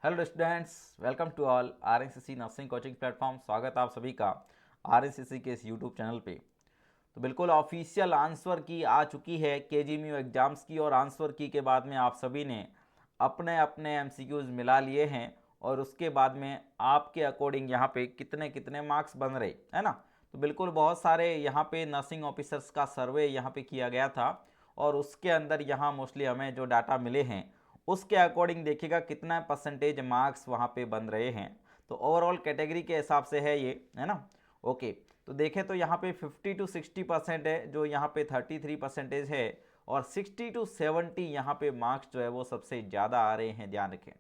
Hello students, welcome to all RNCC nursing coaching platform. स्वागत है आप सभी का आरएनसीसी के इस यूट्यूब चैनल पे। तो बिल्कुल ऑफिशियल आंसर की आ चुकी है केजीएमयू एग्जाम्स की, और आंसर की के बाद में आप सभी ने अपने अपने एमसीक्यूज मिला लिए हैं, और उसके बाद में आपके अकॉर्डिंग यहाँ पे कितने कितने मार्क्स बन रहे है ना। तो बिल्कुल बहुत सारे यहाँ पे नर्सिंग ऑफिसर्स का सर्वे यहाँ पे किया गया था, और उसके अंदर यहाँ मोस्टली हमें जो डाटा मिले हैं उसके अकॉर्डिंग देखिएगा कितना परसेंटेज मार्क्स वहाँ पे बन रहे हैं। तो ओवरऑल कैटेगरी के हिसाब से है ये, है ना। ओके, तो देखें तो यहाँ पे 50 to 60% है, जो यहाँ पे 33% है, और 60 to 70 यहाँ पे मार्क्स जो है वो सबसे ज़्यादा आ रहे हैं। ध्यान रखें,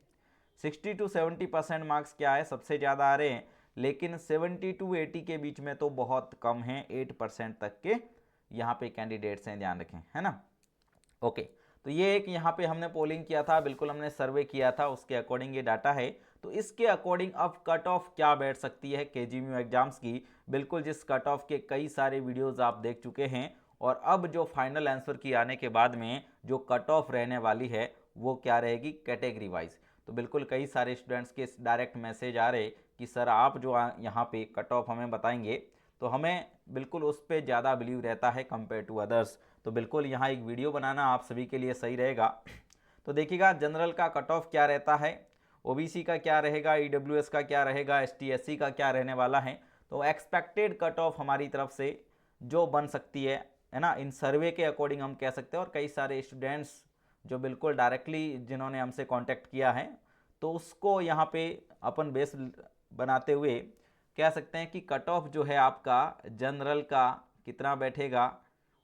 60 to 70% मार्क्स क्या है, सबसे ज़्यादा आ रहे हैं, लेकिन 70 to 80 के बीच में तो बहुत कम है, 8% तक के यहाँ पे कैंडिडेट्स हैं। ध्यान रखें, है ना। ओके, तो ये एक यहाँ पे हमने पोलिंग किया था, बिल्कुल हमने सर्वे किया था, उसके अकॉर्डिंग ये डाटा है। तो इसके अकॉर्डिंग अब कट ऑफ क्या बैठ सकती है केजीएमयू एग्जाम्स की, बिल्कुल जिस कट ऑफ के कई सारे वीडियोस आप देख चुके हैं, और अब जो फाइनल आंसर की आने के बाद में जो कट ऑफ रहने वाली है वो क्या रहेगी कैटेगरी वाइज। तो बिल्कुल कई सारे स्टूडेंट्स के डायरेक्ट मैसेज आ रहे कि सर आप जो यहाँ पे कट ऑफ हमें बताएंगे, तो हमें बिल्कुल उस पर ज़्यादा बिलीव रहता है कंपेयर टू अदर्स। तो बिल्कुल यहाँ एक वीडियो बनाना आप सभी के लिए सही रहेगा। तो देखिएगा जनरल का कट ऑफ क्या रहता है, ओबीसी का क्या रहेगा, ईडब्ल्यूएस का क्या रहेगा, एसटी एससी का क्या रहने वाला है। तो एक्सपेक्टेड कट ऑफ हमारी तरफ से जो बन सकती है ना, इन सर्वे के अकॉर्डिंग हम कह सकते हैं। और कई सारे स्टूडेंट्स जो बिल्कुल डायरेक्टली जिन्होंने हमसे कांटेक्ट किया है, तो उसको यहाँ पे अपन बेस बनाते हुए कह सकते हैं कि कट ऑफ जो है आपका जनरल का कितना बैठेगा,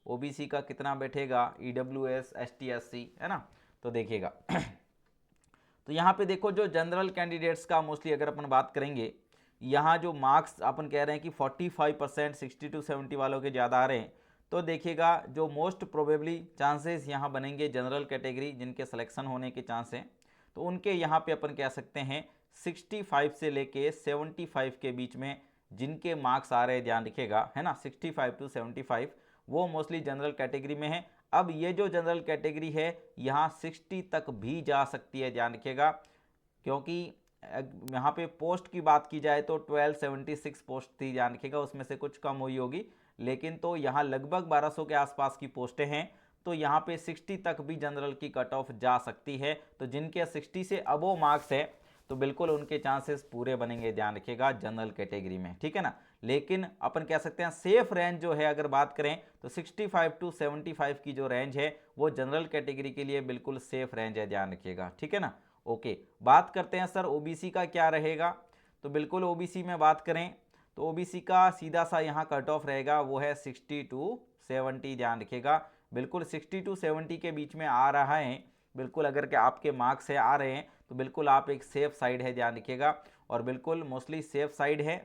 ओबीसी का कितना बैठेगा, ईडब्ल्यूएस एसटी एससी, है ना। तो देखिएगा तो यहाँ पे देखो जो जनरल कैंडिडेट्स का मोस्टली अगर अपन बात करेंगे, यहाँ जो मार्क्स अपन कह रहे हैं कि 45% 60 to 70 वालों के ज़्यादा आ रहे हैं। तो देखिएगा जो मोस्ट प्रोबेबली चांसेस यहाँ बनेंगे जनरल कैटेगरी जिनके सिलेक्शन होने के चांस हैं, तो उनके यहाँ पे अपन कह सकते हैं 65 से लेके 75 के बीच में जिनके मार्क्स आ रहे हैं, ध्यान रखिएगा, है ना, 65 to 75 वो मोस्टली जनरल कैटेगरी में है। अब ये जो जनरल कैटेगरी है यहाँ 60 तक भी जा सकती है, ध्यान रखिएगा, क्योंकि यहाँ पे पोस्ट की बात की जाए तो 1276 पोस्ट थी, ध्यान रखिएगा, उसमें से कुछ कम हुई होगी, लेकिन तो यहाँ लगभग 1200 के आसपास की पोस्टें हैं। तो यहाँ पे 60 तक भी जनरल की कट ऑफ जा सकती है। तो जिनके 60 से अबो मार्क्स है तो बिल्कुल उनके चांसेस पूरे बनेंगे, ध्यान रखिएगा, जनरल कैटेगरी में, ठीक है ना। लेकिन अपन कह सकते हैं सेफ रेंज जो है अगर बात करें तो 65 to 75 की जो रेंज है वो जनरल कैटेगरी के लिए बिल्कुल सेफ रेंज है, ध्यान रखिएगा, ठीक है ना। ओके, बात करते हैं सर ओबीसी का क्या रहेगा। तो बिल्कुल ओबीसी में बात करें तो ओबीसी का सीधा सा यहाँ कट ऑफ रहेगा, वो है 60 to 70, ध्यान रखिएगा, बिल्कुल 60 to 70 के बीच में आ रहा है। बिल्कुल अगर के आपके मार्क्स है आ रहे हैं तो बिल्कुल आप एक सेफ साइड है, ध्यान रखिएगा, और बिल्कुल मोस्टली सेफ साइड है।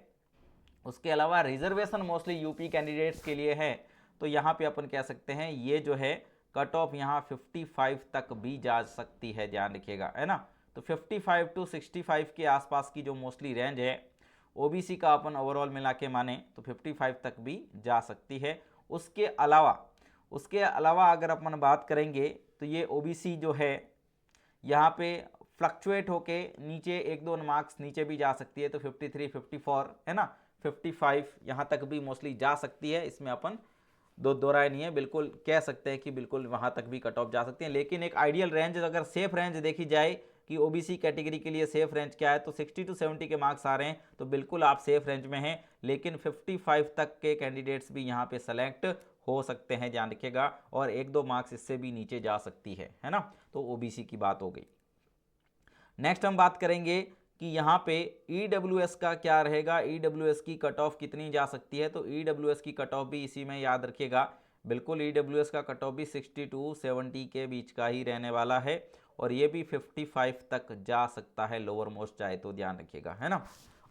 उसके अलावा रिजर्वेशन मोस्टली यूपी कैंडिडेट्स के लिए है। तो यहाँ पे अपन कह सकते हैं ये जो है कट ऑफ यहाँ 55 तक भी जा सकती है, ध्यान रखिएगा, है ना। तो 55 to 65 के आसपास की जो मोस्टली रेंज है ओबीसी का अपन ओवरऑल मिला के माने तो 55 तक भी जा सकती है। उसके अलावा अगर अपन बात करेंगे तो ये ओबीसी जो है यहाँ पे फ्लक्चुएट होके नीचे एक दो मार्क्स नीचे भी जा सकती है, तो 53 54, है ना, 55 यहाँ तक भी मोस्टली जा सकती है। इसमें अपन दो राय नहीं है, बिल्कुल कह सकते हैं कि बिल्कुल वहाँ तक भी कट ऑफ जा सकती है। लेकिन एक आइडियल रेंज अगर सेफ रेंज देखी जाए कि ओबीसी कैटेगरी के लिए सेफ रेंज क्या है, तो 60 to 70 के मार्क्स आ रहे हैं तो बिल्कुल आप सेफ रेंज में हैं। लेकिन 55 तक के कैंडिडेट्स भी यहाँ पे सेलेक्ट हो सकते हैं, ध्यान रखिएगा, और एक दो मार्क्स इससे भी नीचे जा सकती है ना। तो ओबीसी की बात हो गई। नेक्स्ट हम बात करेंगे कि यहाँ पे ईडब्ल्यूएस का क्या रहेगा, ईडब्ल्यूएस की कट ऑफ कितनी जा सकती है। तो ईडब्ल्यूएस की कट ऑफ भी इसी में याद रखिएगा, बिल्कुल ईडब्ल्यूएस का कट ऑफ भी 60 to 70 के बीच का ही रहने वाला है, और ये भी 55 तक जा सकता है लोअर मोस्ट चाहे तो, ध्यान रखिएगा, है ना।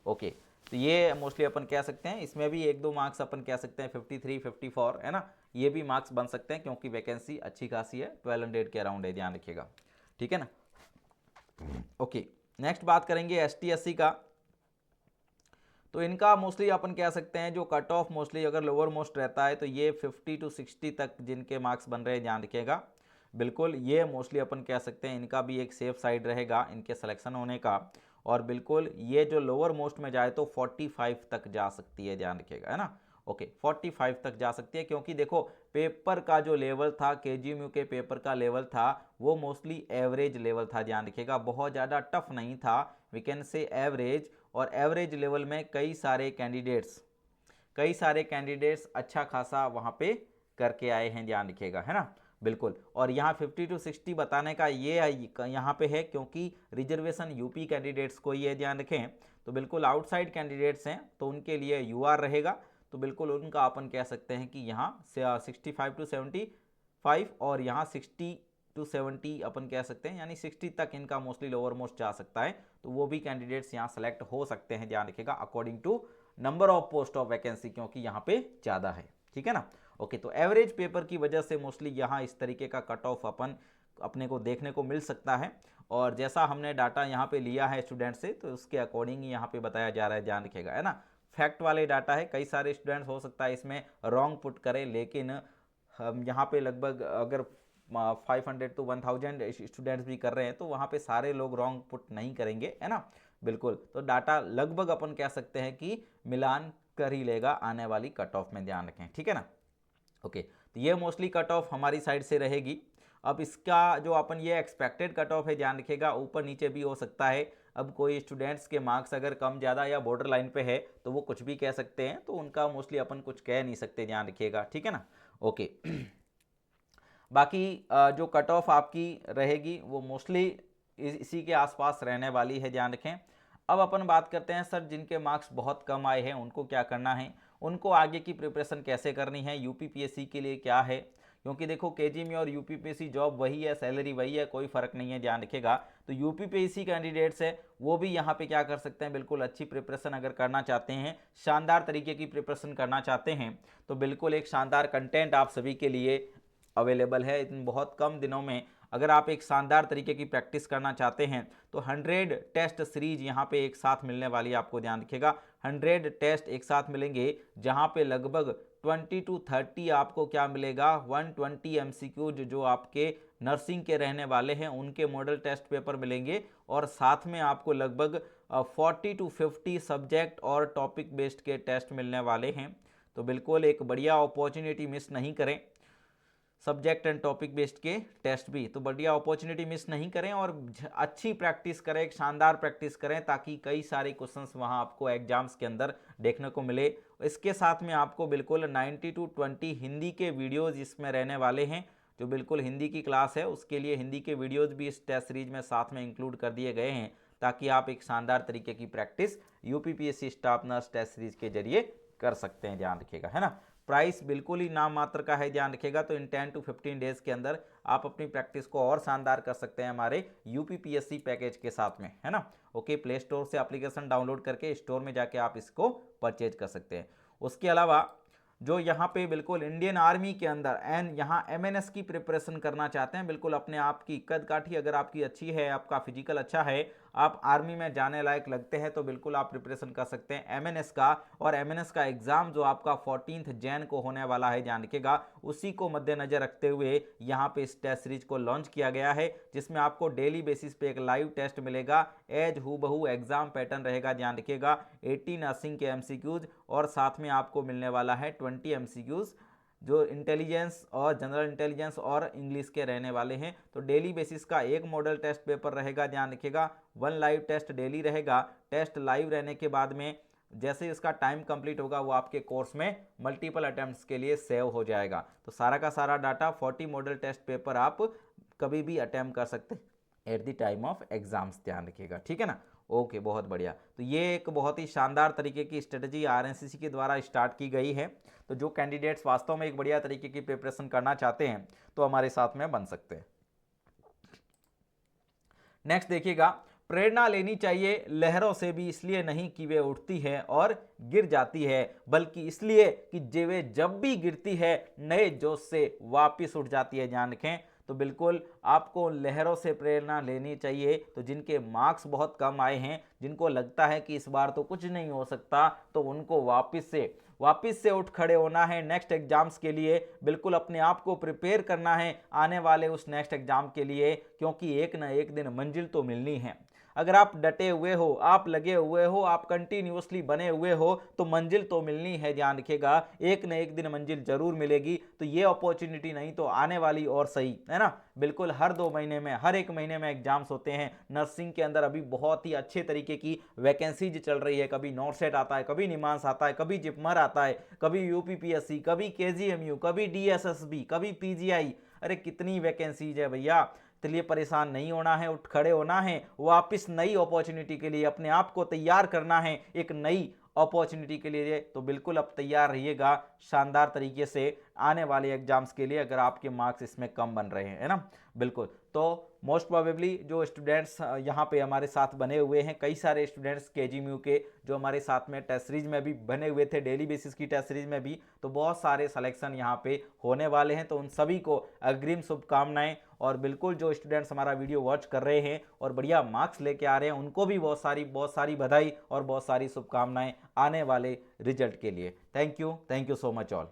ओके, तो ये मोस्टली अपन कह सकते हैं, इसमें भी एक दो मार्क्स अपन कह सकते हैं 53 54, है ना, ये भी मार्क्स बन सकते हैं क्योंकि वैकेंसी अच्छी खासी है, 1200 के अराउंड है, ध्यान रखिएगा, ठीक है ना। ओके, नेक्स्ट बात करेंगे एसटी एससी का। तो इनका मोस्टली अपन कह सकते हैं जो कट ऑफ मोस्टली अगर लोअर मोस्ट रहता है तो ये 50 to 60 तक जिनके मार्क्स बन रहे हैं, ध्यान रखिएगा, बिल्कुल ये मोस्टली अपन कह सकते हैं इनका भी एक सेफ साइड रहेगा इनके सिलेक्शन होने का। और बिल्कुल ये जो लोअर मोस्ट में जाए तो 45 तक जा सकती है, ध्यान रखिएगा, है ना। ओके 45 तक जा सकती है, क्योंकि देखो पेपर का जो लेवल था, केजीएमयू के पेपर का लेवल था वो मोस्टली एवरेज लेवल था, ध्यान रखिएगा, बहुत ज़्यादा टफ नहीं था, वी कैन से एवरेज। और एवरेज लेवल में कई सारे कैंडिडेट्स अच्छा खासा वहाँ पे करके आए हैं, ध्यान रखिएगा, है ना। बिल्कुल, और यहाँ 50 to 60 बताने का ये यहाँ पे है क्योंकि रिजर्वेशन यूपी कैंडिडेट्स को ये ध्यान रखें। तो बिल्कुल आउटसाइड कैंडिडेट्स हैं तो उनके लिए यूआर रहेगा, तो बिल्कुल उनका अपन कह सकते हैं कि यहाँ 65 to 75 और यहाँ 60 to 70 अपन कह सकते हैं, यानी 60 तक इनका मोस्टली लोअर मोस्ट जा सकता है, तो वो भी कैंडिडेट्स यहाँ सेलेक्ट हो सकते हैं, ध्यान रखिएगा, according to number of post of vacancy, क्योंकि यहाँ पे ज़्यादा है, ठीक है ना। ओके, तो एवरेज पेपर की वजह से मोस्टली यहाँ इस तरीके का कट ऑफ अपने को देखने को मिल सकता है। और जैसा हमने डाटा यहाँ पे लिया है स्टूडेंट से, तो उसके अकॉर्डिंग यहाँ पे बताया जा रहा है, ध्यान रखिएगा, है ना। फैक्ट वाले डाटा है, कई सारे स्टूडेंट्स हो सकता है इसमें रॉन्ग पुट करें, लेकिन हम यहाँ पे लगभग अगर 500 to 1000 स्टूडेंट्स भी कर रहे हैं तो वहाँ पे सारे लोग रॉन्ग पुट नहीं करेंगे, है ना। बिल्कुल, तो डाटा लगभग अपन कह सकते हैं कि मिलान कर ही लेगा आने वाली कट ऑफ में, ध्यान रखें, ठीक है ना। ओके, तो ये मोस्टली कट ऑफ हमारी साइड से रहेगी। अब इसका जो अपन ये एक्सपेक्टेड कट ऑफ है, ध्यान रखिएगा, ऊपर नीचे भी हो सकता है। अब कोई स्टूडेंट्स के मार्क्स अगर कम ज़्यादा या बॉर्डर लाइन पे है तो वो कुछ भी कह सकते हैं, तो उनका मोस्टली अपन कुछ कह नहीं सकते, ध्यान रखिएगा, ठीक है ना। ओके बाकी जो कट ऑफ आपकी रहेगी वो मोस्टली इसी के आसपास रहने वाली है, ध्यान रखें। अब अपन बात करते हैं सर जिनके मार्क्स बहुत कम आए हैं उनको क्या करना है, उनको आगे की प्रिपरेशन कैसे करनी है, यूपीपीएससी के लिए क्या है, क्योंकि देखो केजीएमयू और यूपीपीएससी जॉब वही है, सैलरी वही है, कोई फर्क नहीं है, ध्यान रखिएगा। तो यूपीपीएससी कैंडिडेट्स है वो भी यहाँ पे क्या कर सकते हैं, बिल्कुल अच्छी प्रिपरेशन अगर करना चाहते हैं, शानदार तरीके की प्रिपरेशन करना चाहते हैं, तो बिल्कुल एक शानदार कंटेंट आप सभी के लिए अवेलेबल है। इन बहुत कम दिनों में अगर आप एक शानदार तरीके की प्रैक्टिस करना चाहते हैं तो 100 टेस्ट सीरीज यहाँ पे एक साथ मिलने वाली है, आपको ध्यान रखिएगा, 100 टेस्ट एक साथ मिलेंगे, जहाँ पे लगभग 20 to 30 आपको क्या मिलेगा, 120 एमसीक्यूज जो आपके नर्सिंग के रहने वाले हैं उनके मॉडल टेस्ट पेपर मिलेंगे, और साथ में आपको लगभग 40 to 50 सब्जेक्ट और टॉपिक बेस्ड के टेस्ट मिलने वाले हैं। तो बिल्कुल एक बढ़िया अपॉर्चुनिटी मिस नहीं करें, सब्जेक्ट एंड टॉपिक बेस्ड के टेस्ट भी, तो बढ़िया अपॉर्चुनिटी मिस नहीं करें और अच्छी प्रैक्टिस करें, एक शानदार प्रैक्टिस करें, ताकि कई सारे क्वेश्चंस वहां आपको एग्जाम्स के अंदर देखने को मिले। इसके साथ में आपको बिल्कुल 90 to 20 हिंदी के वीडियोज़ इसमें रहने वाले हैं, जो बिल्कुल हिंदी की क्लास है उसके लिए हिंदी के वीडियोज़ भी इस टेस्ट सीरीज में साथ में इंक्लूड कर दिए गए हैं, ताकि आप एक शानदार तरीके की practice UPPSC staff nurse test series के जरिए कर सकते हैं, ध्यान रखिएगा, है ना। प्राइस बिल्कुल ही नाम मात्र का है, ध्यान रखिएगा, तो इन 10 to 15 डेज के अंदर आप अपनी प्रैक्टिस को और शानदार कर सकते हैं हमारे यूपीपीएससी पैकेज के साथ में, है ना। ओके, प्ले स्टोर से एप्लीकेशन डाउनलोड करके स्टोर में जाके आप इसको परचेज कर सकते हैं। उसके अलावा जो यहाँ पे बिल्कुल इंडियन आर्मी के अंदर एंड यहाँ एमएनएस की प्रिपरेशन करना चाहते हैं, बिल्कुल अपने आप की कद काठी अगर आपकी अच्छी है, आपका फिजिकल अच्छा है, आप आर्मी में जाने लायक लगते हैं, तो बिल्कुल आप प्रिपरेशन कर सकते हैं एमएनएस का। और एमएनएस का एग्जाम जो आपका 14 जैन को होने वाला है, ध्यान रखिएगा, उसी को मद्देनजर रखते हुए यहाँ पे इस टेस्ट सीरीज को लॉन्च किया गया है, जिसमें आपको डेली बेसिस पे एक लाइव टेस्ट मिलेगा, एज हूबहू एग्जाम पैटर्न रहेगा, ध्यान रखिएगा, 80 नर्सिंग के एमसीक्यूज और साथ में आपको मिलने वाला है 20 एमसीक्यूज जो इंटेलिजेंस और जनरल इंटेलिजेंस और इंग्लिश के रहने वाले हैं। तो डेली बेसिस का एक मॉडल टेस्ट पेपर रहेगा, ध्यान रखिएगा, 1 लाइव टेस्ट डेली रहेगा। टेस्ट लाइव रहने के बाद में जैसे इसका टाइम कंप्लीट होगा वो आपके कोर्स में मल्टीपल अटेम्प्ट्स के लिए सेव हो जाएगा। तो सारा का सारा डाटा 40 मॉडल टेस्ट पेपर आप कभी भी अटेम्प्ट कर सकते हैं at the time of exams, ध्यान रखिएगा, ठीक है ना। ओके, बहुत बढ़िया। तो ये एक बहुत ही शानदार तरीके की स्ट्रेटजी आरएनसीसी के द्वारा स्टार्ट की गई है। तो जो कैंडिडेट्स वास्तव में एक बढ़िया तरीके की प्रिपरेशन करना चाहते हैं तो हमारे साथ में बन सकते हैं। नेक्स्ट देखिएगा, प्रेरणा लेनी चाहिए लहरों से भी इसलिए नहीं कि वे उठती है और गिर जाती है, बल्कि इसलिए कि वे जब भी गिरती है नए जोश से वापिस उठ जाती है, ध्यान रखें। तो बिल्कुल आपको लहरों से प्रेरणा लेनी चाहिए। तो जिनके मार्क्स बहुत कम आए हैं, जिनको लगता है कि इस बार तो कुछ नहीं हो सकता, तो उनको वापस से उठ खड़े होना है नेक्स्ट एग्जाम्स के लिए। बिल्कुल अपने आप को प्रिपेयर करना है आने वाले उस नेक्स्ट एग्जाम के लिए, क्योंकि एक ना एक दिन मंजिल तो मिलनी है। अगर आप डटे हुए हो, आप लगे हुए हो, आप कंटिन्यूअसली बने हुए हो, तो मंजिल तो मिलनी है। ध्यान रखिएगा, एक न एक दिन मंजिल जरूर मिलेगी। तो ये अपॉर्चुनिटी नहीं तो आने वाली और सही है ना। बिल्कुल हर 2 महीने में, हर 1 महीने में एग्जाम्स होते हैं। नर्सिंग के अंदर अभी बहुत ही अच्छे तरीके की वैकेंसीज चल रही है। कभी नॉर्सेट आता है, कभी निमांस आता है, कभी जिपमर आता है, कभी यूपीपीएससी, कभी केजीएमयू, कभी डीएसएसबी, कभी पीजीआई। अरे कितनी वैकेंसीज है भैया। इसलिए परेशान नहीं होना है, उठ खड़े होना है, वापस नई अपॉर्चुनिटी के लिए अपने आप को तैयार करना है एक नई अपॉर्चुनिटी के लिए। तो बिल्कुल अब तैयार रहिएगा शानदार तरीके से आने वाले एग्जाम्स के लिए, अगर आपके मार्क्स इसमें कम बन रहे हैं, है ना। बिल्कुल, तो मोस्ट प्रोबेबली जो स्टूडेंट्स यहाँ पे हमारे साथ बने हुए हैं, कई सारे स्टूडेंट्स केजीएमयू के जो हमारे साथ में टेस्ट सीरीज में भी बने हुए थे, डेली बेसिस की टेस्ट सीरीज में भी, तो बहुत सारे सिलेक्शन यहाँ पे होने वाले हैं। तो उन सभी को अग्रिम शुभकामनाएं। और बिल्कुल जो स्टूडेंट्स हमारा वीडियो वॉच कर रहे हैं और बढ़िया मार्क्स लेके आ रहे हैं, उनको भी बहुत सारी बधाई और बहुत सारी शुभकामनाएं आने वाले रिजल्ट के लिए। Thank you so much all.